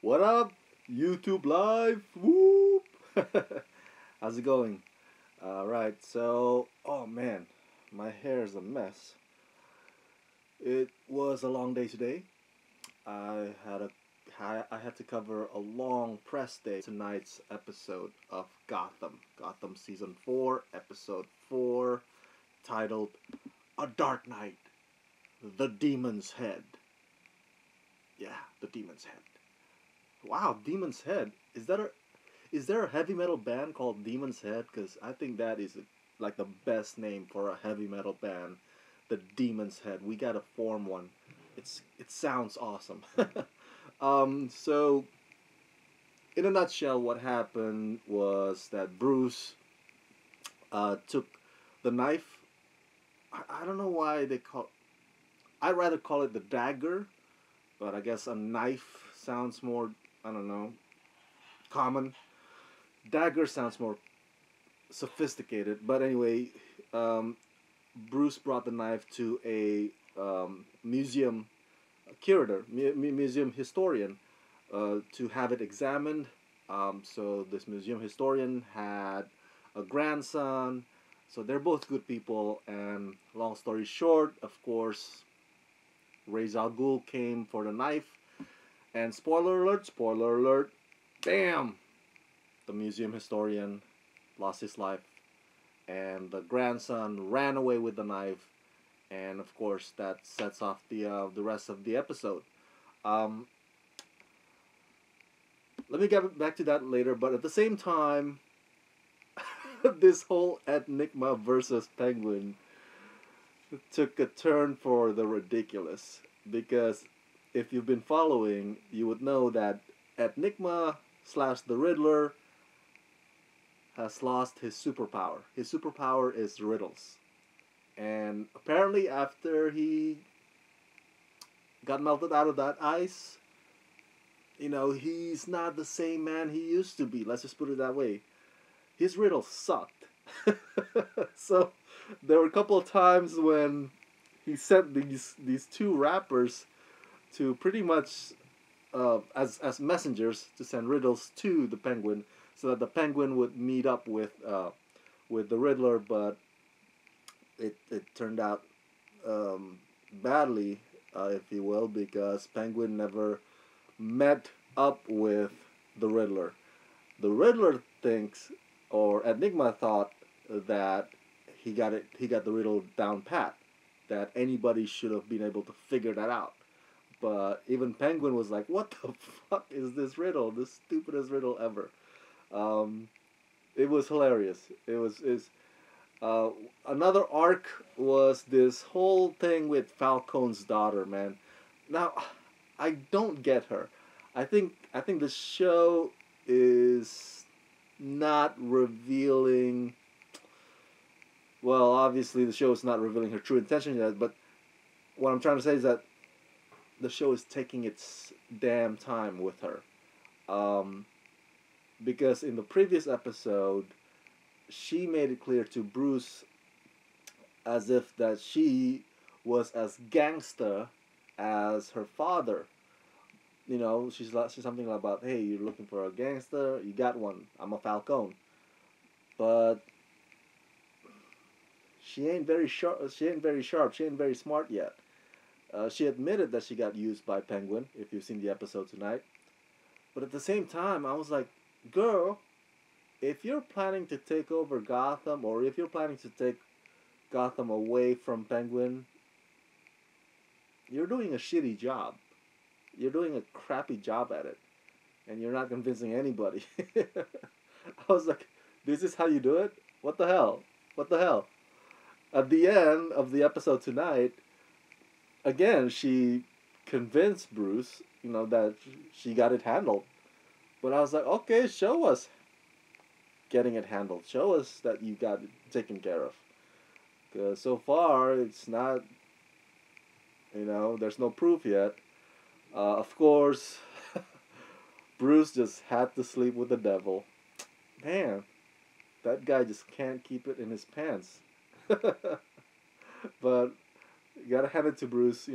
What up, YouTube Live? Whoop! How's it going? Alright, so, oh man, my hair is a mess. It was a long day today. I had to cover a long press day tonight's episode of Gotham. Gotham Season 4, Episode 4, titled A Dark Knight, The Demon's Head. Yeah, The Demon's Head. Wow, Demon's Head. Is there a heavy metal band called Demon's Head? Because I think that is like the best name for a heavy metal band. The Demon's Head. We gotta form one. It sounds awesome. So in a nutshell, what happened was that Bruce took the knife. I don't know why they call. I'd rather call it the dagger, but I guess a knife sounds more. I don't know. Common. Dagger sounds more sophisticated, but anyway, um, Bruce brought the knife to a museum curator, museum historian, to have it examined. So this museum historian had a grandson. So they're both good people. And long story short, of course, Ra's al Ghul came for the knife. And spoiler alert, bam! The museum historian lost his life, and the grandson ran away with the knife, and of course that sets off the rest of the episode. Um, Let me get back to that later, but at the same time, this whole Enigma versus Penguin took a turn for the ridiculous, because if you've been following, you would know that Enigma slash the Riddler has lost his superpower. His superpower is riddles. And apparently, after he got melted out of that ice, he's not the same man he used to be. Let's just put it that way. His riddles sucked. So there were a couple of times when he sent these two rappers to pretty much as messengers to send riddles to the Penguin, so that the Penguin would meet up with the Riddler, but it turned out badly, if you will, because Penguin never met up with the Riddler. The Riddler thinks, or Enigma thought, that he got the riddle down pat, that anybody should have been able to figure that out. But even Penguin was like, "What the fuck is this riddle? The stupidest riddle ever." Um, it was hilarious. It was is uh, Another arc was this whole thing with Falcone's daughter. Man, now I don't get her. I think the show is not revealing. Well, obviously the show is not revealing her true intention yet. But what I'm trying to say is that the show is taking its damn time with her. Um, because in the previous episode, she made it clear to Bruce as if that she was as gangsta as her father. She's something about, hey, you're looking for a gangster, you got one. I'm a Falcone, but she ain't very sharp. She ain't very sharp. She ain't very smart yet. She admitted that she got used by Penguin. If you've seen the episode tonight, but at the same time, I was like, girl, if you're planning to take over Gotham, or if you're planning to take Gotham away from Penguin, you're doing a shitty job. You're doing a crappy job at it, and you're not convincing anybody. I was like, this is how you do it? What the hell? What the hell? At the end of the episode tonight, again, she convinced Bruce, that she got it handled. But I was like, okay, show us getting it handled. Show us that you got it taken care of. Because so far, it's not, there's no proof yet. Of course, Bruce just had to sleep with the devil. Man, that guy just can't keep it in his pants. But you gotta hand it to Bruce,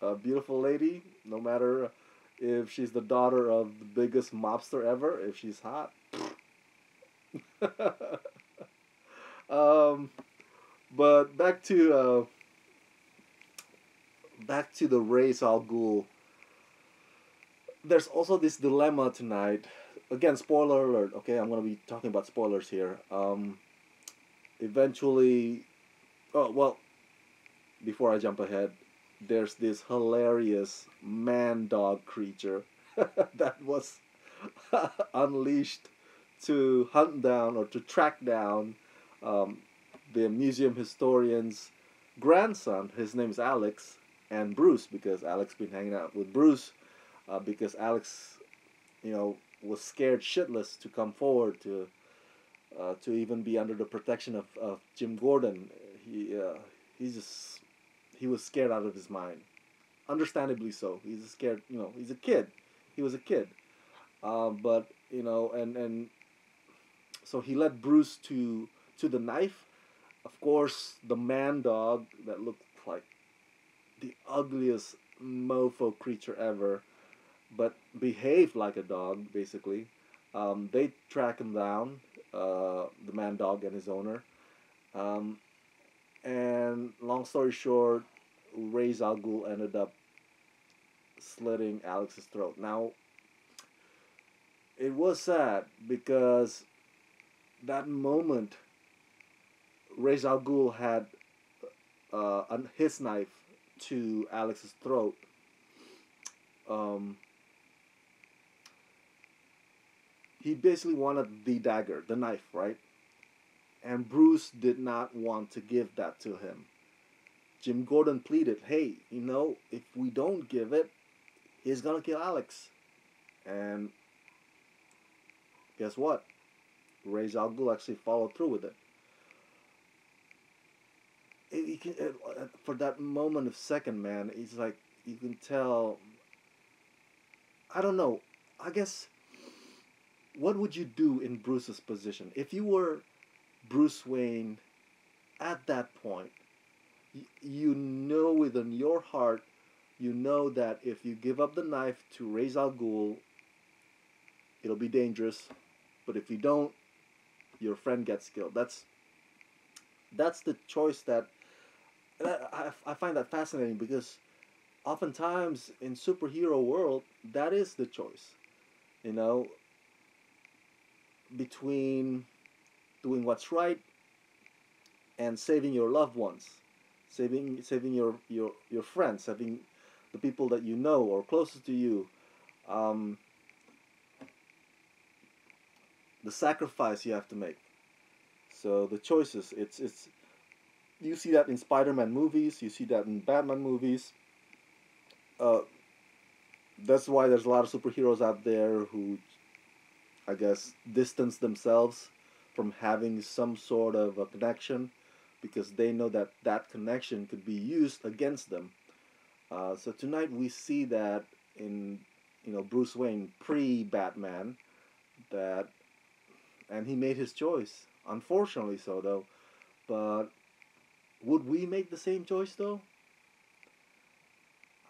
a beautiful lady, no matter if she's the daughter of the biggest mobster ever, if she's hot. um, but back to the Ra's al Ghul. There's also this dilemma tonight. Again, spoiler alert. Okay, I'm gonna be talking about spoilers here. Eventually, oh well. Before I jump ahead, there's this hilarious man dog creature that was unleashed to hunt down or to track down um, the museum historian's grandson. His name's Alex, and Bruce, because Alex been hanging out with Bruce, because Alex, was scared shitless to come forward to even be under the protection of Jim Gordon. He just he was scared out of his mind, understandably so. He's scared. He's a kid. He was a kid. But and so he led Bruce to the knife. Of course, the man dog that looked like the ugliest mofo creature ever, but behaved like a dog basically. They track him down, the man dog and his owner. Um, and long story short, Ra's al Ghul ended up slitting Alex's throat. Now, it was sad because that moment, Ra's al Ghul had his knife to Alex's throat. Um, he basically wanted the dagger, the knife, right? And Bruce did not want to give that to him. Jim Gordon pleaded, hey, if we don't give it, he's gonna kill Alex. And guess what? Ra's al Ghul actually followed through with it. For that moment of second, man, it's like you can tell. I don't know. I guess what would you do in Bruce's position if you were Bruce Wayne at that point? You know within your heart, you know that if you give up the knife to Ra's al Ghul, it'll be dangerous. But if you don't, your friend gets killed. That's the choice I find that fascinating because oftentimes in superhero world that is the choice. You know, between doing what's right and saving your loved ones, saving your friends, saving the people that you know or closest to you. Um, the sacrifice you have to make. So the choices. It's you see that in Spider-Man movies. You see that in Batman movies. Uh, that's why there's a lot of superheroes out there who, I guess, distance themselves from having some sort of a connection because they know that that connection could be used against them. So tonight we see that in Bruce Wayne pre-Batman, that and he made his choice. Unfortunately, so though. But would we make the same choice though?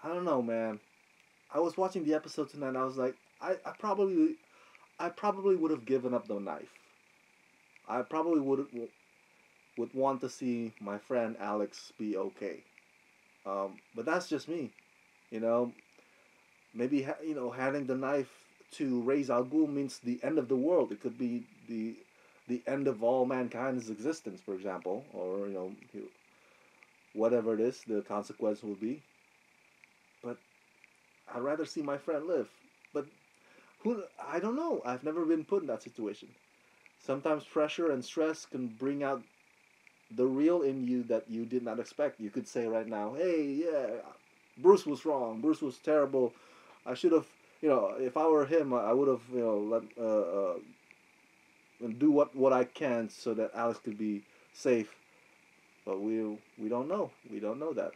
I don't know, man. I was watching the episode tonight. And I was like, I probably would have given up the knife. I probably would want to see my friend Alex be okay. But that's just me. You know, maybe handing the knife to Ra's al Ghul means the end of the world. It could be the end of all mankind's existence, for example, or whatever it is, the consequence will be. But I'd rather see my friend live. But who I don't know. I've never been put in that situation. Sometimes pressure and stress can bring out the real in you that you did not expect. You could say right now, "Hey, yeah, Bruce was wrong. Bruce was terrible. I should have, if I were him, I would have, let do what I can so that Alex could be safe." But we don't know. We don't know that.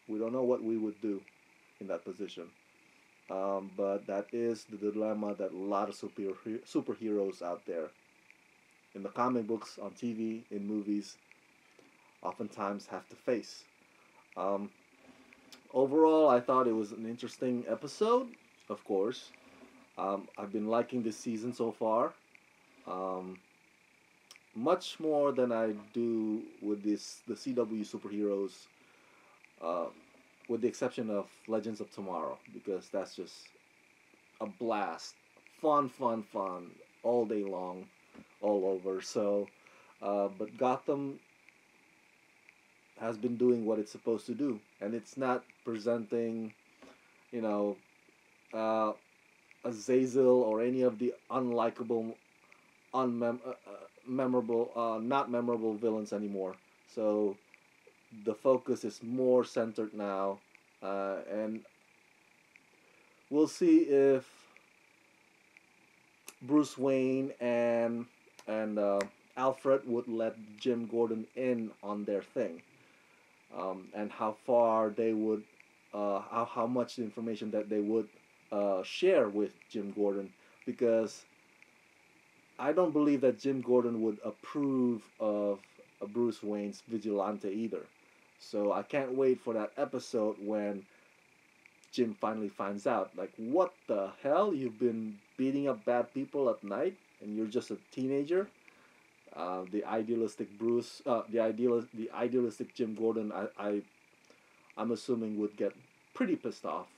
We don't know what we would do in that position. But that is the dilemma that a lot of superheroes out there in the comic books, on TV, in movies, oftentimes have to face. Um, Overall, I thought it was an interesting episode. of course. I've been liking this season so far. Um, Much more than I do with the CW superheroes, uh, with the exception of Legends of Tomorrow, because that's just a blast, fun, fun, fun, all day long, all over. So, but Gotham has been doing what it's supposed to do, and it's not presenting, you know, uh, Azazel or any of the unlikable, memorable, not memorable villains anymore. So the focus is more centered now, and we'll see if Bruce Wayne and Alfred would let Jim Gordon in on their thing, and how far they would, how much information that they would share with Jim Gordon, because I don't believe that Jim Gordon would approve of Bruce Wayne's vigilante either. So I can't wait for that episode when Jim finally finds out, like, what the hell? You've been beating up bad people at night, and you're just a teenager. The idealistic Bruce, the idealistic Jim Gordon, I'm assuming would get pretty pissed off.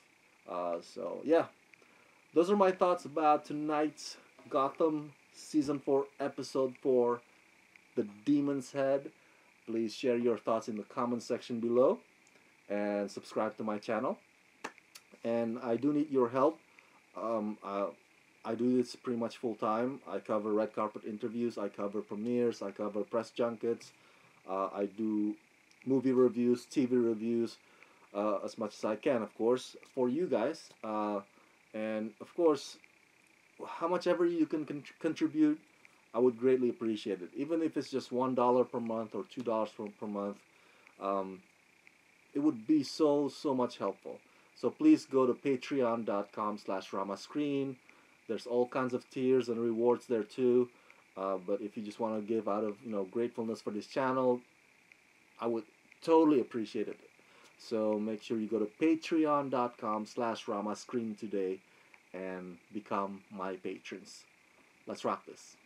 So yeah, those are my thoughts about tonight's Gotham season 4, episode 4, The Demon's Head. Please share your thoughts in the comment section below and subscribe to my channel. And I do need your help. Um, I, I do this pretty much full time. I cover red carpet interviews, I cover premieres, I cover press junkets, I do movie reviews, TV reviews, as much as I can, of course, for you guys. And of course, how much ever you can contribute, I would greatly appreciate it. Even if it's just $1 per month or $2 per month, um, it would be so much helpful. So please go to patreon.com/ramascreen. There's all kinds of tiers and rewards there too. But if you just want to give out of gratefulness for this channel, I would totally appreciate it. So make sure you go to patreon.com/ramascreen today and become my patrons. Let's rock this.